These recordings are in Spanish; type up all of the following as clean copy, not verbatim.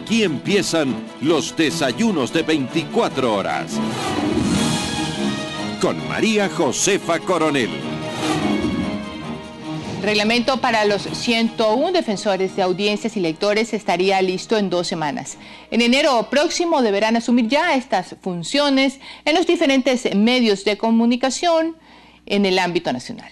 Aquí empiezan los desayunos de 24 horas. Con María Josefa Coronel. Reglamento para los 101 defensores de audiencias y lectores estaría listo en 2 semanas. En enero próximo deberán asumir ya estas funciones en los diferentes medios de comunicación en el ámbito nacional.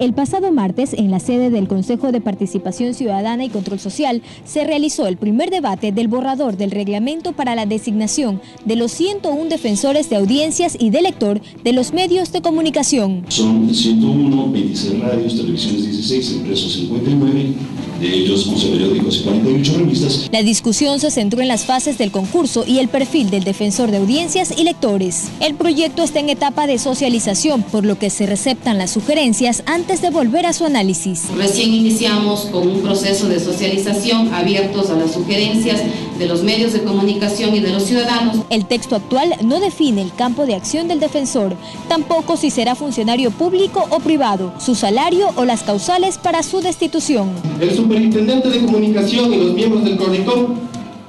El pasado martes, en la sede del Consejo de Participación Ciudadana y Control Social, se realizó el primer debate del borrador del reglamento para la designación de los 101 defensores de audiencias y de lector de los medios de comunicación. Son 101, 26 radios, televisiones 16, impresos 59, de ellos 11 periódicos y 48 revistas. La discusión se centró en las fases del concurso y el perfil del defensor de audiencias y lectores. El proyecto está en etapa de socialización, por lo que se receptan las sugerencias antes de volver a su análisis. Recién iniciamos con un proceso de socialización abiertos a las sugerencias de los medios de comunicación y de los ciudadanos. El texto actual no define el campo de acción del defensor, tampoco si será funcionario público o privado, su salario o las causales para su destitución. El superintendente de comunicación y los miembros del Cordicom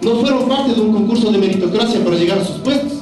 no fueron parte de un concurso de meritocracia para llegar a sus puestos,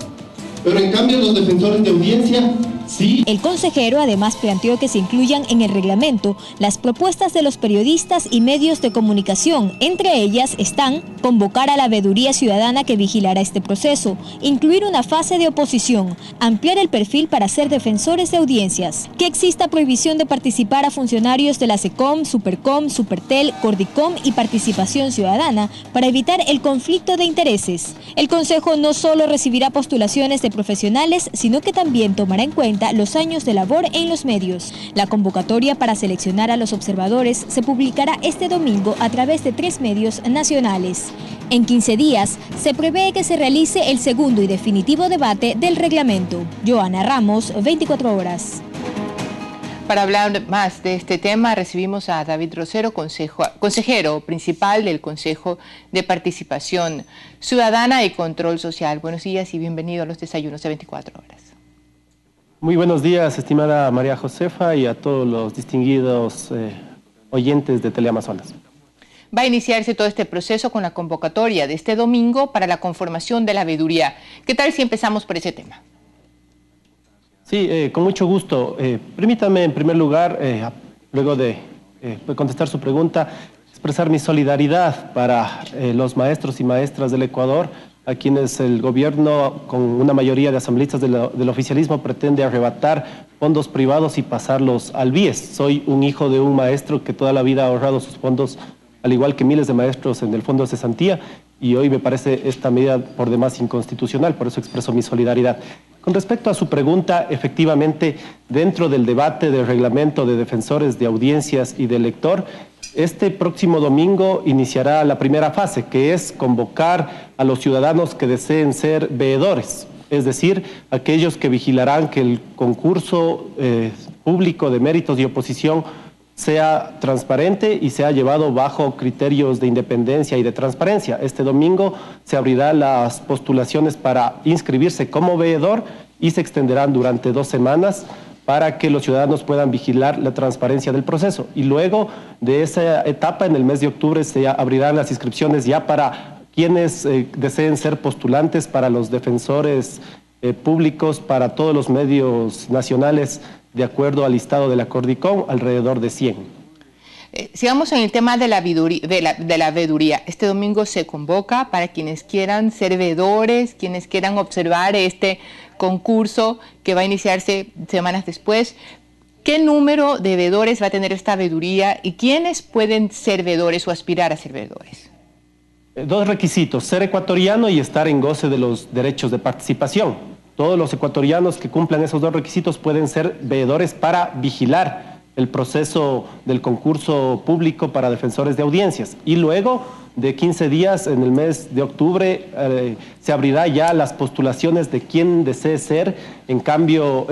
pero en cambio los defensores de audiencia sí. El consejero además planteó que se incluyan en el reglamento las propuestas de los periodistas y medios de comunicación. Entre ellas están convocar a la veeduría ciudadana que vigilará este proceso, incluir una fase de oposición, ampliar el perfil para ser defensores de audiencias, que exista prohibición de participar a funcionarios de la SECOM, Supercom, Supertel, Cordicom y Participación Ciudadana para evitar el conflicto de intereses. El Consejo no solo recibirá postulaciones de profesionales, sino que también tomará en cuenta los años de labor en los medios. La convocatoria para seleccionar a los observadores se publicará este domingo a través de 3 medios nacionales. En 15 días se prevé que se realice el segundo y definitivo debate del reglamento. Joana Ramos, 24 horas. Para hablar más de este tema recibimos a David Rosero, consejero principal del Consejo de Participación Ciudadana y Control Social. Buenos días y bienvenido a los desayunos de 24 horas. Muy buenos días, estimada María Josefa, y a todos los distinguidos oyentes de Teleamazonas. Va a iniciarse todo este proceso con la convocatoria de este domingo para la conformación de la veeduría. ¿Qué tal si empezamos por ese tema? Sí, con mucho gusto. Permítame, en primer lugar, luego de contestar su pregunta, expresar mi solidaridad para los maestros y maestras del Ecuador, a quienes el gobierno, con una mayoría de asambleístas del oficialismo, pretende arrebatar fondos privados y pasarlos al BIES. Soy un hijo de un maestro que toda la vida ha ahorrado sus fondos, al igual que miles de maestros en el Fondo de Cesantía, y hoy me parece esta medida por demás inconstitucional, por eso expreso mi solidaridad. Con respecto a su pregunta, efectivamente, dentro del debate del reglamento de defensores de audiencias y de lector, este próximo domingo iniciará la primera fase, que es convocar a los ciudadanos que deseen ser veedores, es decir, aquellos que vigilarán que el concurso público de méritos y oposición sea transparente y sea llevado bajo criterios de independencia y de transparencia. Este domingo se abrirán las postulaciones para inscribirse como veedor y se extenderán durante 2 semanas para que los ciudadanos puedan vigilar la transparencia del proceso. Y luego de esa etapa, en el mes de octubre, se abrirán las inscripciones ya para quienes deseen ser postulantes para los defensores públicos, para todos los medios nacionales, de acuerdo al listado de la Cordicom, alrededor de 100. Sigamos en el tema de la veeduría. Este domingo se convoca para quienes quieran ser veedores, quienes quieran observar este concurso que va a iniciarse semanas después. ¿Qué número de veedores va a tener esta veeduría y quiénes pueden ser veedores o aspirar a ser veedores? 2 requisitos: ser ecuatoriano y estar en goce de los derechos de participación. Todos los ecuatorianos que cumplan esos 2 requisitos pueden ser veedores para vigilar el proceso del concurso público para defensores de audiencias. Y luego de 15 días, en el mes de octubre, se abrirá ya las postulaciones de quien desee ser, en cambio,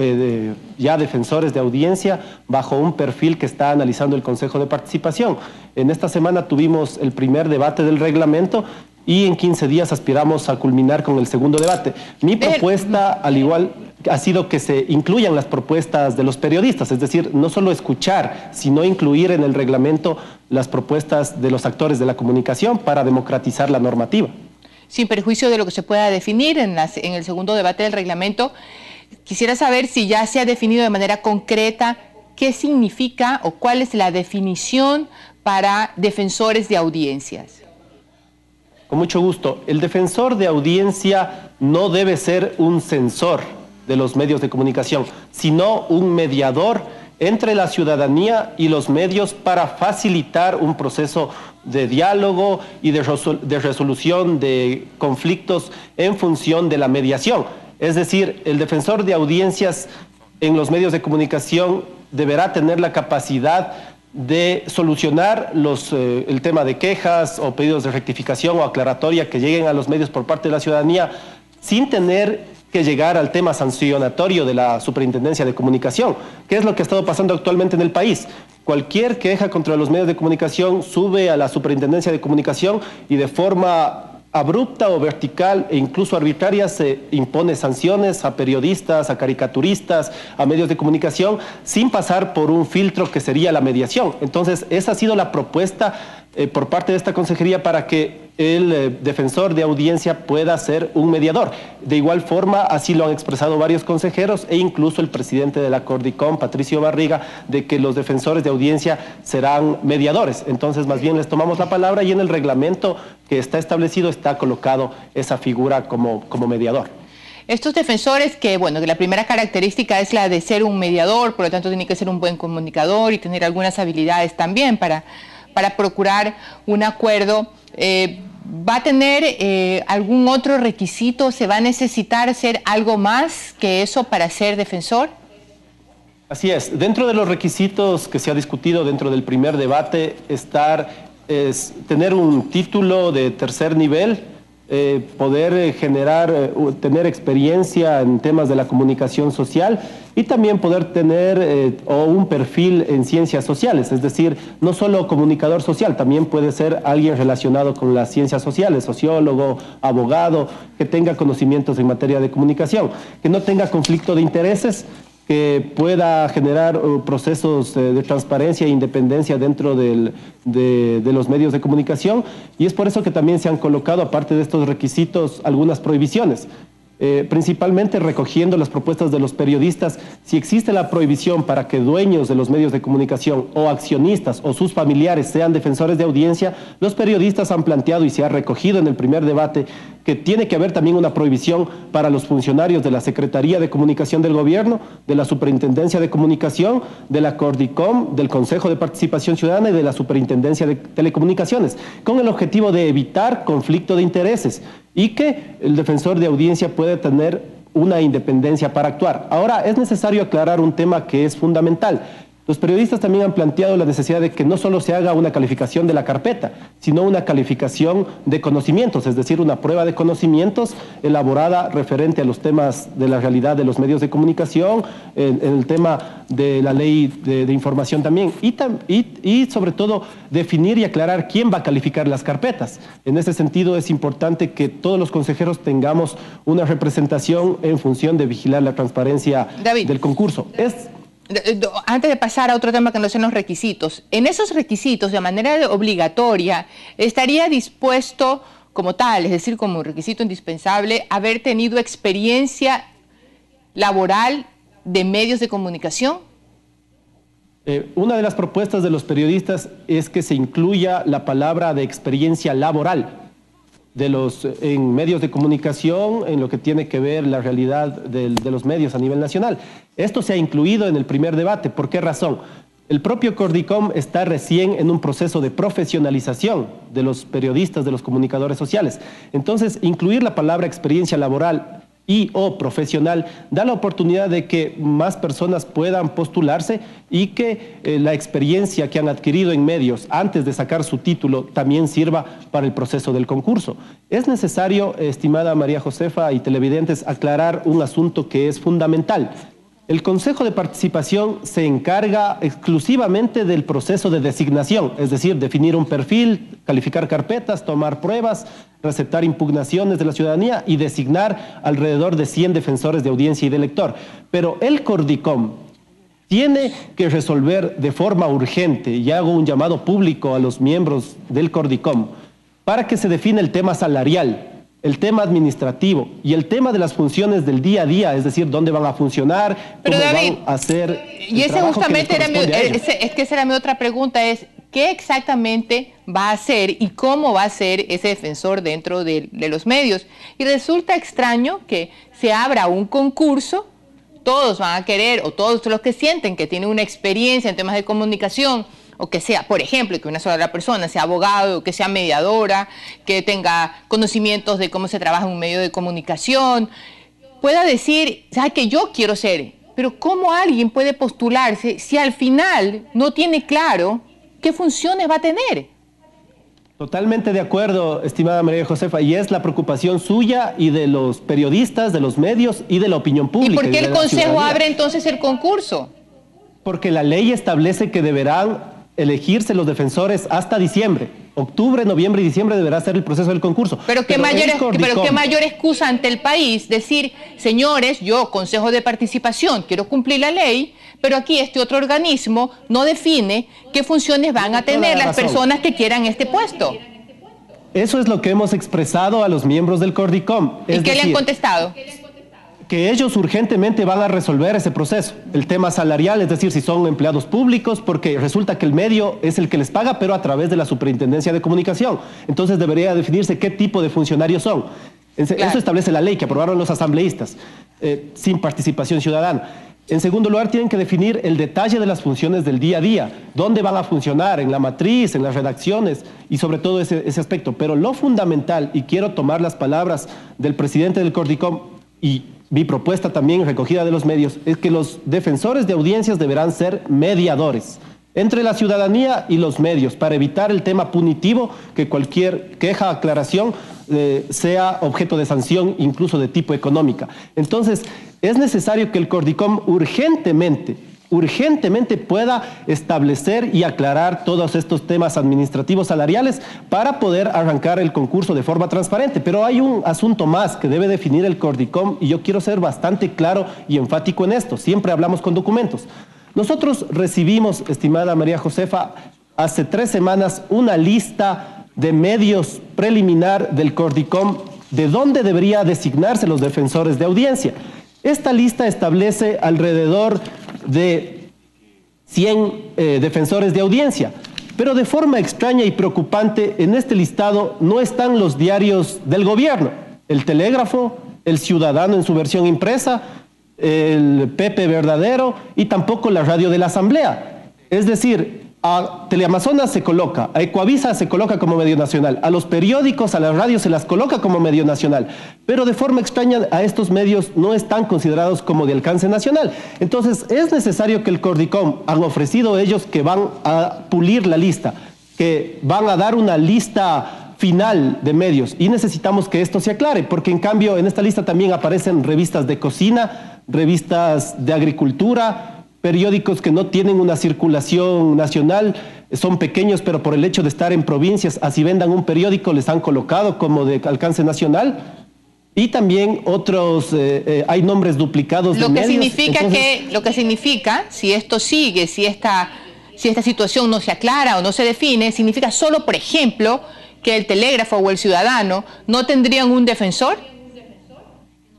ya defensores de audiencia, bajo un perfil que está analizando el Consejo de Participación. En esta semana tuvimos el primer debate del reglamento, y en 15 días aspiramos a culminar con el segundo debate. Mi propuesta, al igual, ha sido que se incluyan las propuestas de los periodistas, es decir, no solo escuchar, sino incluir en el reglamento las propuestas de los actores de la comunicación para democratizar la normativa. Sin perjuicio de lo que se pueda definir en el segundo debate del reglamento, quisiera saber si ya se ha definido de manera concreta qué significa o cuál es la definición para defensores de audiencias. Con mucho gusto. El defensor de audiencia no debe ser un censor de los medios de comunicación, sino un mediador entre la ciudadanía y los medios para facilitar un proceso de diálogo y de resolución de conflictos en función de la mediación. Es decir, el defensor de audiencias en los medios de comunicación deberá tener la capacidad de solucionar el tema de quejas o pedidos de rectificación o aclaratoria que lleguen a los medios por parte de la ciudadanía sin tener que llegar al tema sancionatorio de la Superintendencia de Comunicación, que es lo que ha estado pasando actualmente en el país. Cualquier queja contra los medios de comunicación sube a la Superintendencia de Comunicación y de forma abrupta o vertical e incluso arbitraria se impone sanciones a periodistas, a caricaturistas, a medios de comunicación, sin pasar por un filtro que sería la mediación. Entonces, esa ha sido la propuesta por parte de esta consejería para que el defensor de audiencia pueda ser un mediador. De igual forma, así lo han expresado varios consejeros e incluso el presidente de la Cordicom, Patricio Barriga, de que los defensores de audiencia serán mediadores. Entonces, más bien les tomamos la palabra y en el reglamento que está establecido está colocado esa figura como mediador. Estos defensores que, bueno, que la primera característica es la de ser un mediador, por lo tanto tiene que ser un buen comunicador y tener algunas habilidades también para procurar un acuerdo. ¿Va a tener algún otro requisito? ¿Se va a necesitar hacer algo más que eso para ser defensor? Así es. Dentro de los requisitos que se ha discutido dentro del primer debate es tener un título de tercer nivel, poder tener experiencia en temas de la comunicación social y también poder tener un perfil en ciencias sociales, es decir, no solo comunicador social, también puede ser alguien relacionado con las ciencias sociales, sociólogo, abogado, que tenga conocimientos en materia de comunicación, que no tenga conflicto de intereses, que pueda generar procesos de transparencia e independencia dentro de los medios de comunicación, y es por eso que también se han colocado, aparte de estos requisitos, algunas prohibiciones. Principalmente recogiendo las propuestas de los periodistas, si existe la prohibición para que dueños de los medios de comunicación o accionistas o sus familiares sean defensores de audiencia, los periodistas han planteado y se ha recogido en el primer debate que tiene que haber también una prohibición para los funcionarios de la Secretaría de Comunicación del Gobierno, de la Superintendencia de Comunicación, de la Cordicom, del Consejo de Participación Ciudadana y de la Superintendencia de Telecomunicaciones, con el objetivo de evitar conflicto de intereses y que el defensor de audiencia puede tener una independencia para actuar. Ahora, es necesario aclarar un tema que es fundamental. Los periodistas también han planteado la necesidad de que no solo se haga una calificación de la carpeta, sino una calificación de conocimientos, es decir, una prueba de conocimientos elaborada referente a los temas de la realidad de los medios de comunicación, en el tema de la ley de información también, y sobre todo definir y aclarar quién va a calificar las carpetas. En ese sentido es importante que todos los consejeros tengamos una representación en función de vigilar la transparencia del concurso. Antes de pasar a otro tema que no son los requisitos, en esos requisitos de manera obligatoria estaría dispuesto como tal, es decir, como requisito indispensable, haber tenido experiencia laboral de medios de comunicación. Una de las propuestas de los periodistas es que se incluya la palabra de experiencia laboral en medios de comunicación, en lo que tiene que ver la realidad de los medios a nivel nacional. Esto se ha incluido en el primer debate. ¿Por qué razón? El propio Cordicom está recién en un proceso de profesionalización de los periodistas, de los comunicadores sociales. Entonces, incluir la palabra experiencia laboral y/o profesional da la oportunidad de que más personas puedan postularse y que la experiencia que han adquirido en medios antes de sacar su título también sirva para el proceso del concurso. Es necesario, estimada María Josefa y televidentes, aclarar un asunto que es fundamental. El Consejo de Participación se encarga exclusivamente del proceso de designación, es decir, definir un perfil, calificar carpetas, tomar pruebas, receptar impugnaciones de la ciudadanía y designar alrededor de 100 defensores de audiencia y de lector. Pero el Cordicom tiene que resolver de forma urgente, y hago un llamado público a los miembros del Cordicom, para que se define el tema salarial, el tema administrativo y el tema de las funciones del día a día, es decir, dónde van a funcionar, pero cómo David, van a hacer. Y ese justamente esa era mi otra pregunta, es ¿qué exactamente va a hacer y cómo va a ser ese defensor dentro de los medios? Y resulta extraño que se abra un concurso, todos van a querer, o todos los que sienten que tienen una experiencia en temas de comunicación, o que sea, por ejemplo, que una sola persona sea abogado, que sea mediadora, que tenga conocimientos de cómo se trabaja en un medio de comunicación, pueda decir, ¿sabes qué? Yo quiero ser. Pero ¿cómo alguien puede postularse si al final no tiene claro qué funciones va a tener? Totalmente de acuerdo, estimada María Josefa, y es la preocupación suya y de los periodistas, de los medios y de la opinión pública. ¿Y por qué el Consejo abre entonces el concurso? Porque la ley establece que deberán elegirse los defensores hasta diciembre. Octubre, noviembre y diciembre deberá ser el proceso del concurso. Pero qué mayor excusa ante el país decir, señores, yo, Consejo de Participación, quiero cumplir la ley, pero aquí este otro organismo no define qué funciones van a tener las personas que quieran este puesto. Eso es lo que hemos expresado a los miembros del Cordicom. ¿Y qué le han contestado? Que ellos urgentemente van a resolver ese proceso, el tema salarial, es decir, si son empleados públicos, porque resulta que el medio es el que les paga, pero a través de la Superintendencia de Comunicación. Entonces debería definirse qué tipo de funcionarios son. Eso establece la ley que aprobaron los asambleístas, sin participación ciudadana. En segundo lugar, tienen que definir el detalle de las funciones del día a día, dónde van a funcionar, en la matriz, en las redacciones y sobre todo ese aspecto. Pero lo fundamental, y quiero tomar las palabras del presidente del Cordicom y mi propuesta también recogida de los medios, es que los defensores de audiencias deberán ser mediadores entre la ciudadanía y los medios para evitar el tema punitivo, que cualquier queja, aclaración sea objeto de sanción, incluso de tipo económica. Entonces, es necesario que el Cordicom urgentemente pueda establecer y aclarar todos estos temas administrativos salariales para poder arrancar el concurso de forma transparente. Pero hay un asunto más que debe definir el Cordicom y yo quiero ser bastante claro y enfático en esto. Siempre hablamos con documentos. Nosotros recibimos, estimada María Josefa, hace 3 semanas una lista de medios preliminar del Cordicom de dónde debería designarse los defensores de audiencia. Esta lista establece alrededor de 100 defensores de audiencia, pero de forma extraña y preocupante en este listado no están los diarios del gobierno, el Telégrafo, el Ciudadano en su versión impresa, el Pepe Verdadero y tampoco la radio de la Asamblea. Es decir, a Teleamazonas se coloca, a Ecuavisa se coloca como medio nacional, a los periódicos, a las radios se las coloca como medio nacional, pero de forma extraña a estos medios no están considerados como de alcance nacional. Entonces es necesario que el Cordicom, han ofrecido ellos que van a pulir la lista, que van a dar una lista final de medios y necesitamos que esto se aclare, porque en cambio en esta lista también aparecen revistas de cocina, revistas de agricultura, periódicos que no tienen una circulación nacional, son pequeños, pero por el hecho de estar en provincias, así vendan un periódico, les han colocado como de alcance nacional. Y también otros, hay nombres duplicados de medios. Lo que significa, si esto sigue, si esta situación no se aclara o no se define, significa solo, por ejemplo, que el Telégrafo o el Ciudadano no tendrían un defensor.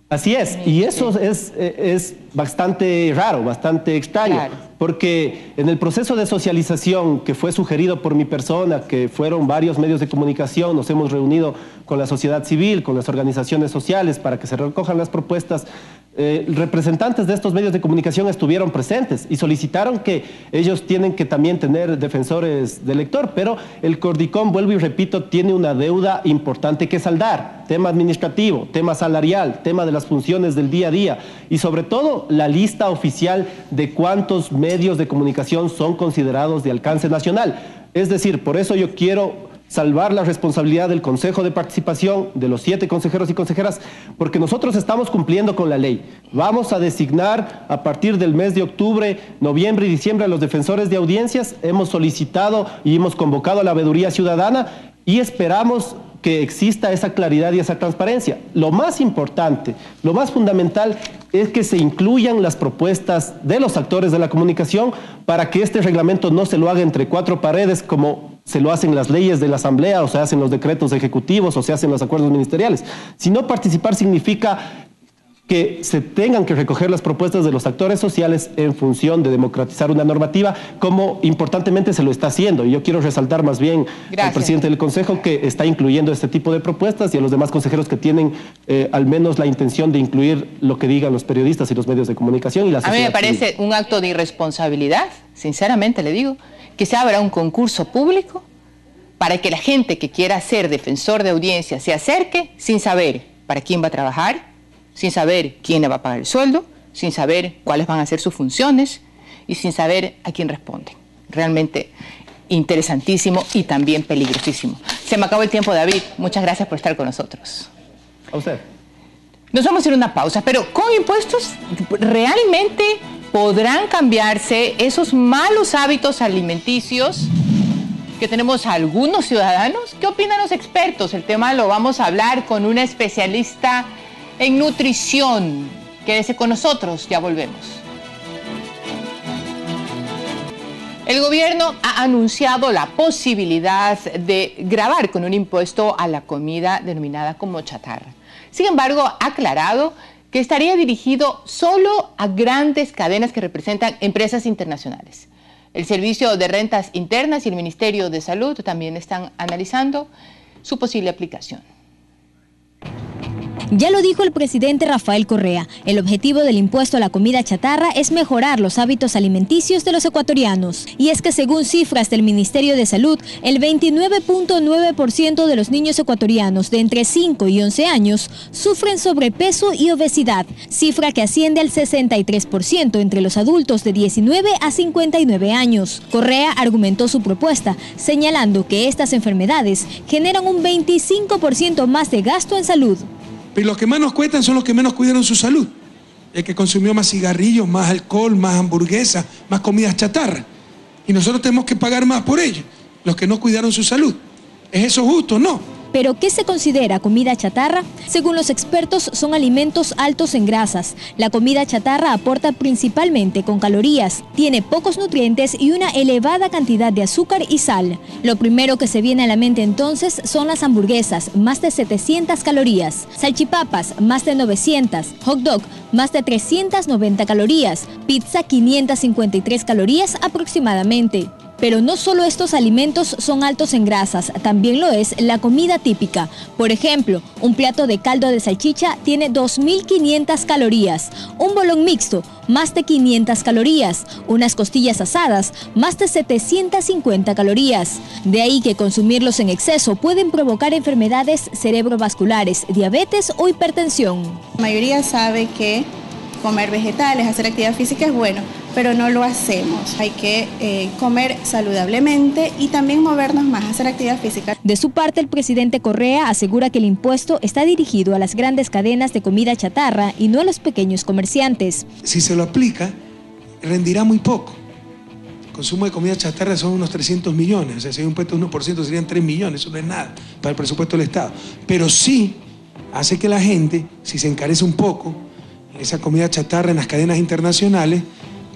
Así es, y eso es bastante raro, bastante extraño, claro, porque en el proceso de socialización que fue sugerido por mi persona, que fueron varios medios de comunicación, nos hemos reunido con la sociedad civil, con las organizaciones sociales para que se recojan las propuestas, representantes de estos medios de comunicación estuvieron presentes y solicitaron que ellos tienen que también tener defensores del lector, pero el Cordicom, vuelvo y repito, tiene una deuda importante que saldar, tema administrativo, tema salarial, tema de las funciones del día a día y sobre todo la lista oficial de cuántos medios de comunicación son considerados de alcance nacional. Es decir, por eso yo quiero salvar la responsabilidad del Consejo de Participación, de los 7 consejeros y consejeras, porque nosotros estamos cumpliendo con la ley. Vamos a designar a partir del mes de octubre, noviembre y diciembre a los defensores de audiencias. Hemos solicitado y hemos convocado a la veeduría ciudadana y esperamos que exista esa claridad y esa transparencia. Lo más importante, lo más fundamental es que se incluyan las propuestas de los actores de la comunicación para que este reglamento no se lo haga entre 4 paredes como se lo hacen las leyes de la Asamblea o se hacen los decretos ejecutivos o se hacen los acuerdos ministeriales. Si no, participar significa que se tengan que recoger las propuestas de los actores sociales en función de democratizar una normativa, como importantemente se lo está haciendo. Y yo quiero resaltar más bien al presidente del Consejo que está incluyendo este tipo de propuestas y a los demás consejeros que tienen al menos la intención de incluir lo que digan los periodistas y los medios de comunicación y la sociedad. A mí me parece un acto de irresponsabilidad, sinceramente le digo, que se abra un concurso público para que la gente que quiera ser defensor de audiencia se acerque sin saber para quién va a trabajar, sin saber quién le va a pagar el sueldo, sin saber cuáles van a ser sus funciones y sin saber a quién responde. Realmente interesantísimo y también peligrosísimo. Se me acabó el tiempo, David. Muchas gracias por estar con nosotros. A usted. Nos vamos a ir a una pausa, pero con impuestos realmente podrán cambiarse esos malos hábitos alimenticios que tenemos algunos ciudadanos. ¿Qué opinan los expertos? El tema lo vamos a hablar con una especialista en nutrición. Quédese con nosotros, ya volvemos. El gobierno ha anunciado la posibilidad de gravar con un impuesto a la comida denominada como chatarra. Sin embargo, ha aclarado que estaría dirigido solo a grandes cadenas que representan empresas internacionales. El Servicio de Rentas Internas y el Ministerio de Salud también están analizando su posible aplicación. Ya lo dijo el presidente Rafael Correa, el objetivo del impuesto a la comida chatarra es mejorar los hábitos alimenticios de los ecuatorianos. Y es que según cifras del Ministerio de Salud, el 29.9% de los niños ecuatorianos de entre 5 y 11 años sufren sobrepeso y obesidad, cifra que asciende al 63% entre los adultos de 19 a 59 años. Correa argumentó su propuesta, señalando que estas enfermedades generan un 25% más de gasto en salud. Pero los que más nos cuestan son los que menos cuidaron su salud. El que consumió más cigarrillos, más alcohol, más hamburguesas, más comidas chatarra. Y nosotros tenemos que pagar más por ello, los que no cuidaron su salud. ¿Es eso justo? No. ¿Pero qué se considera comida chatarra? Según los expertos, son alimentos altos en grasas. La comida chatarra aporta principalmente con calorías, tiene pocos nutrientes y una elevada cantidad de azúcar y sal. Lo primero que se viene a la mente entonces son las hamburguesas, más de 700 calorías, salchipapas, más de 900, hot dog, más de 390 calorías, pizza, 553 calorías aproximadamente. Pero no solo estos alimentos son altos en grasas, también lo es la comida típica. Por ejemplo, un plato de caldo de salchicha tiene 2.500 calorías, un bolón mixto, más de 500 calorías, unas costillas asadas, más de 750 calorías. De ahí que consumirlos en exceso pueden provocar enfermedades cerebrovasculares, diabetes o hipertensión. La mayoría sabe que comer vegetales, hacer actividad física es bueno, pero no lo hacemos. Hay que comer saludablemente y también movernos más, hacer actividad física. De su parte, el presidente Correa asegura que el impuesto está dirigido a las grandes cadenas de comida chatarra y no a los pequeños comerciantes. Si se lo aplica, rendirá muy poco. El consumo de comida chatarra son unos 300 millones, o sea, si hay un impuesto de 1% serían 3 millones, eso no es nada para el presupuesto del Estado. Pero sí hace que la gente, si se encarece un poco, esa comida chatarra en las cadenas internacionales,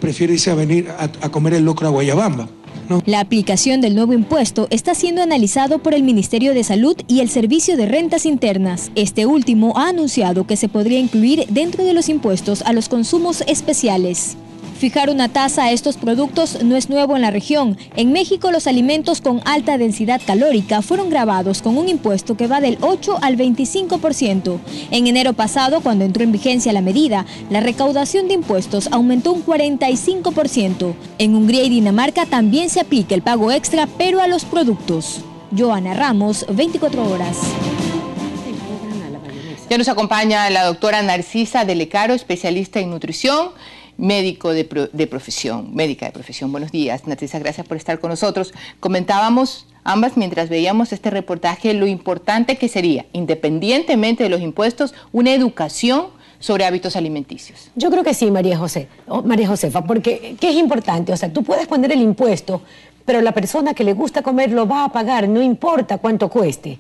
prefiere irse a comer el locro a Guayabamba, ¿no? La aplicación del nuevo impuesto está siendo analizado por el Ministerio de Salud y el Servicio de Rentas Internas. Este último ha anunciado que se podría incluir dentro de los impuestos a los consumos especiales. Fijar una tasa a estos productos no es nuevo en la región. En México, los alimentos con alta densidad calórica fueron gravados con un impuesto que va del 8 al 25%. En enero pasado, cuando entró en vigencia la medida, la recaudación de impuestos aumentó un 45%. En Hungría y Dinamarca también se aplica el pago extra, pero a los productos. Joana Ramos, 24 horas. Ya nos acompaña la doctora Narcisa de Lecaro, especialista en nutrición. médica de profesión. Buenos días, Narcisa, gracias por estar con nosotros. Comentábamos ambas mientras veíamos este reportaje lo importante que sería, independientemente de los impuestos, una educación sobre hábitos alimenticios. Yo creo que sí, María Josefa, porque ¿qué es importante? O sea, tú puedes poner el impuesto, pero la persona que le gusta comer lo va a pagar, no importa cuánto cueste.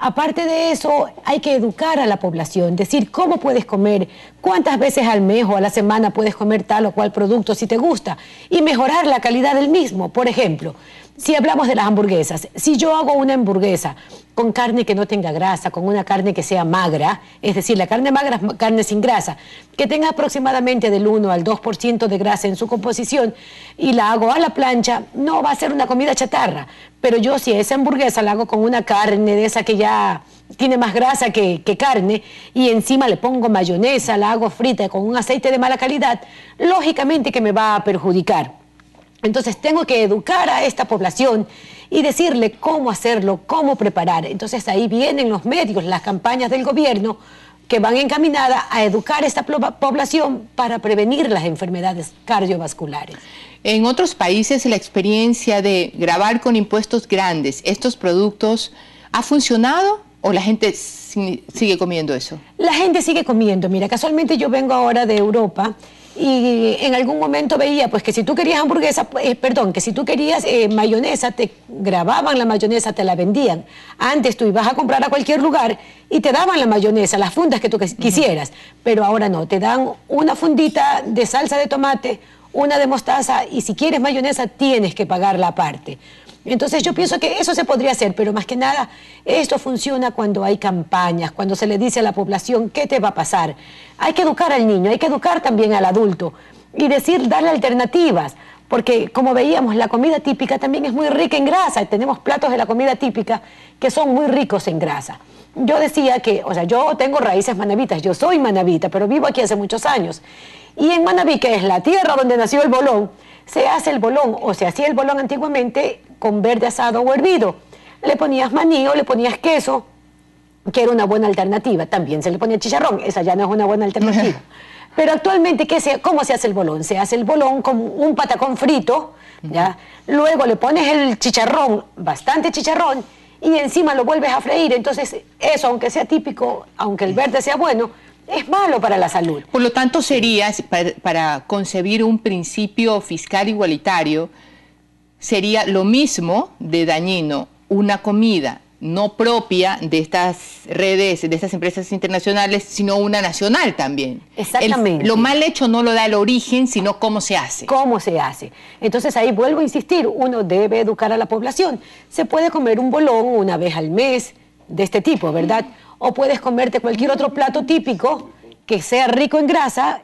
Aparte de eso, hay que educar a la población, decir cómo puedes comer, cuántas veces al mes o a la semana puedes comer tal o cual producto si te gusta y mejorar la calidad del mismo. Por ejemplo, si hablamos de las hamburguesas, si yo hago una hamburguesa con carne que no tenga grasa, con una carne que sea magra, es decir, la carne magra es carne sin grasa, que tenga aproximadamente del 1 al 2% de grasa en su composición y la hago a la plancha, no va a ser una comida chatarra. Pero yo si esa hamburguesa la hago con una carne de esa que ya tiene más grasa que carne y encima le pongo mayonesa, la hago frita con un aceite de mala calidad, lógicamente que me va a perjudicar. Entonces tengo que educar a esta población y decirle cómo hacerlo, cómo preparar. Entonces ahí vienen los medios, las campañas del gobierno que van encaminadas a educar a esta población para prevenir las enfermedades cardiovasculares. En otros países la experiencia de gravar con impuestos grandes estos productos ha funcionado o la gente sigue comiendo eso. La gente sigue comiendo. Mira, casualmente yo vengo ahora de Europa y en algún momento veía pues que si tú querías hamburguesa, que si tú querías mayonesa, te grababan la mayonesa, te la vendían. Antes tú ibas a comprar a cualquier lugar y te daban la mayonesa, las fundas que tú quisieras, pero ahora no, te dan una fundita de salsa de tomate, una de mostaza y si quieres mayonesa tienes que pagarla aparte. Entonces yo pienso que eso se podría hacer, pero más que nada esto funciona cuando hay campañas, cuando se le dice a la población qué te va a pasar. Hay que educar al niño, hay que educar también al adulto y darle alternativas, porque como veíamos la comida típica también es muy rica en grasa, tenemos platos de la comida típica que son muy ricos en grasa. Yo decía que, o sea, yo tengo raíces manavitas, yo soy manavita, pero vivo aquí hace muchos años. Y en Manaví, que es la tierra donde nació el bolón, se hace el bolón, o se hacía el bolón antiguamente con verde asado o hervido. Le ponías maní o le ponías queso, que era una buena alternativa. También se le ponía chicharrón, esa ya no es una buena alternativa. Pero actualmente, ¿cómo se hace el bolón? Se hace el bolón con un patacón frito, ¿ya? Luego le pones el chicharrón, bastante chicharrón, y encima lo vuelves a freír. Entonces, eso, aunque sea típico, aunque el verde sea bueno, es malo para la salud. Por lo tanto, sería, para concebir un principio fiscal igualitario, sería lo mismo de dañino una comida no propia de estas redes, de estas empresas internacionales, sino una nacional también. Exactamente. Lo mal hecho no lo da el origen, sino cómo se hace. ¿Cómo se hace? Entonces ahí vuelvo a insistir, uno debe educar a la población. Se puede comer un bolón una vez al mes de este tipo, ¿verdad? O puedes comerte cualquier otro plato típico que sea rico en grasa,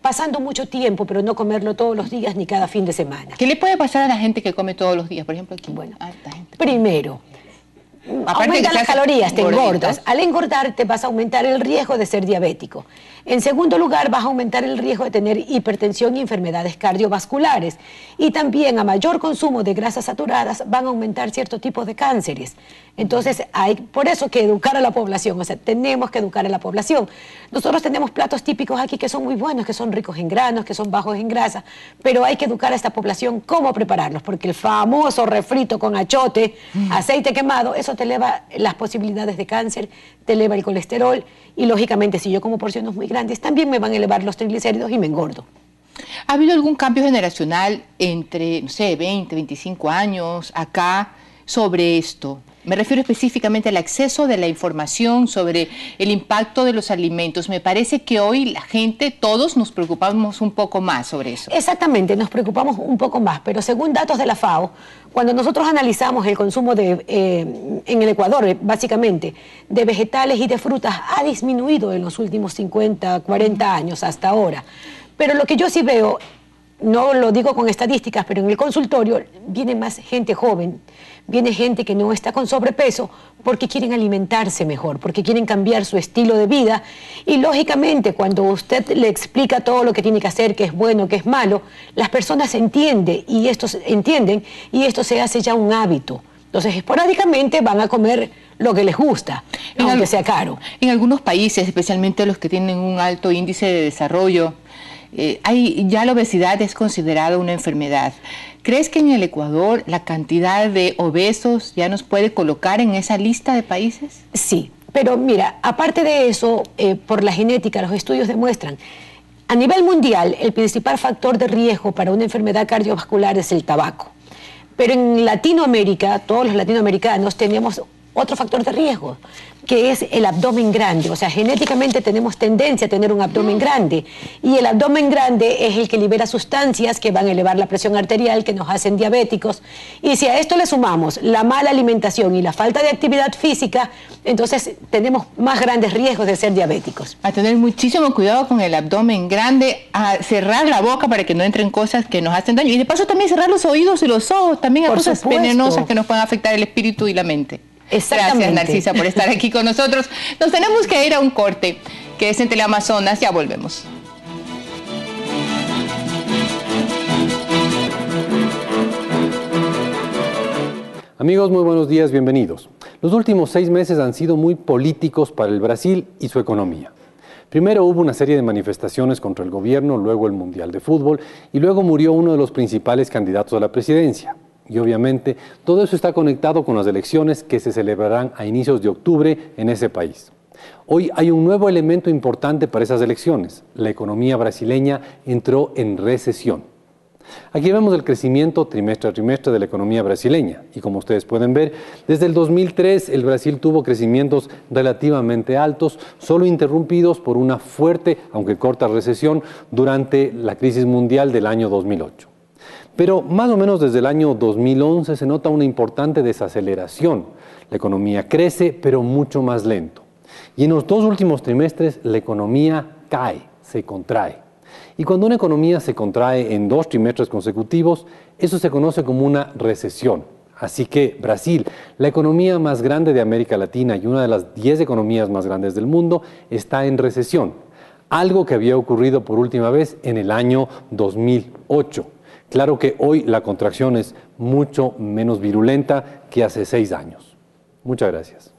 pasando mucho tiempo, pero no comerlo todos los días ni cada fin de semana. ¿Qué le puede pasar a la gente que come todos los días? Por ejemplo, aquí. Bueno, primero, aumenta las calorías, te engordas. Al engordar te vas a aumentar el riesgo de ser diabético. En segundo lugar, vas a aumentar el riesgo de tener hipertensión y enfermedades cardiovasculares. Y también a mayor consumo de grasas saturadas van a aumentar cierto tipo de cánceres. Entonces, hay por eso que educar a la población, o sea, tenemos que educar a la población. Nosotros tenemos platos típicos aquí que son muy buenos, que son ricos en granos, que son bajos en grasa, pero hay que educar a esta población cómo prepararlos, porque el famoso refrito con achote, aceite quemado, eso te eleva las posibilidades de cáncer, te eleva el colesterol y lógicamente si yo como porciones muy grandes también me van a elevar los triglicéridos y me engordo. ¿Ha habido algún cambio generacional entre, no sé, 20, 25 años acá sobre esto? Me refiero específicamente al acceso de la información sobre el impacto de los alimentos. Me parece que hoy la gente, todos nos preocupamos un poco más sobre eso. Exactamente, nos preocupamos un poco más, pero según datos de la FAO, cuando nosotros analizamos el consumo en el Ecuador, básicamente, de vegetales y de frutas, ha disminuido en los últimos 50, 40 años hasta ahora. Pero lo que yo sí veo, no lo digo con estadísticas, pero en el consultorio viene más gente joven, viene gente que no está con sobrepeso porque quieren alimentarse mejor, porque quieren cambiar su estilo de vida y lógicamente cuando usted le explica todo lo que tiene que hacer, que es bueno, que es malo, las personas entienden y esto se hace ya un hábito. Entonces esporádicamente van a comer lo que les gusta, aunque sea caro. En algunos países, especialmente los que tienen un alto índice de desarrollo, ya la obesidad es considerada una enfermedad. ¿Crees que en el Ecuador la cantidad de obesos ya nos puede colocar en esa lista de países? Sí, pero mira, aparte de eso, por la genética, los estudios demuestran, a nivel mundial, el principal factor de riesgo para una enfermedad cardiovascular es el tabaco. Pero en Latinoamérica, todos los latinoamericanos tenemos otro factor de riesgo, que es el abdomen grande. O sea, genéticamente tenemos tendencia a tener un abdomen grande. Y el abdomen grande es el que libera sustancias que van a elevar la presión arterial, que nos hacen diabéticos. Y si a esto le sumamos la mala alimentación y la falta de actividad física, entonces tenemos más grandes riesgos de ser diabéticos. A tener muchísimo cuidado con el abdomen grande, a cerrar la boca para que no entren cosas que nos hacen daño. Y de paso también cerrar los oídos y los ojos, también a cosas venenosas que nos pueden afectar el espíritu y la mente. Gracias, Narcisa, por estar aquí con nosotros. Nos tenemos que ir a un corte, que es en Teleamazonas. Ya volvemos. Amigos, muy buenos días, bienvenidos. Los últimos 6 meses han sido muy políticos para el Brasil y su economía. Primero hubo una serie de manifestaciones contra el gobierno, luego el Mundial de Fútbol y luego murió uno de los principales candidatos a la presidencia. Y obviamente todo eso está conectado con las elecciones que se celebrarán a inicios de octubre en ese país. Hoy hay un nuevo elemento importante para esas elecciones. La economía brasileña entró en recesión. Aquí vemos el crecimiento trimestre a trimestre de la economía brasileña. Y como ustedes pueden ver, desde el 2003 el Brasil tuvo crecimientos relativamente altos, solo interrumpidos por una fuerte, aunque corta recesión durante la crisis mundial del año 2008. Pero más o menos desde el año 2011 se nota una importante desaceleración. La economía crece, pero mucho más lento. Y en los 2 últimos trimestres la economía cae, se contrae. Y cuando una economía se contrae en 2 trimestres consecutivos, eso se conoce como una recesión. Así que Brasil, la economía más grande de América Latina y una de las 10 economías más grandes del mundo, está en recesión. Algo que había ocurrido por última vez en el año 2008. Claro que hoy la contracción es mucho menos virulenta que hace 6 años. Muchas gracias.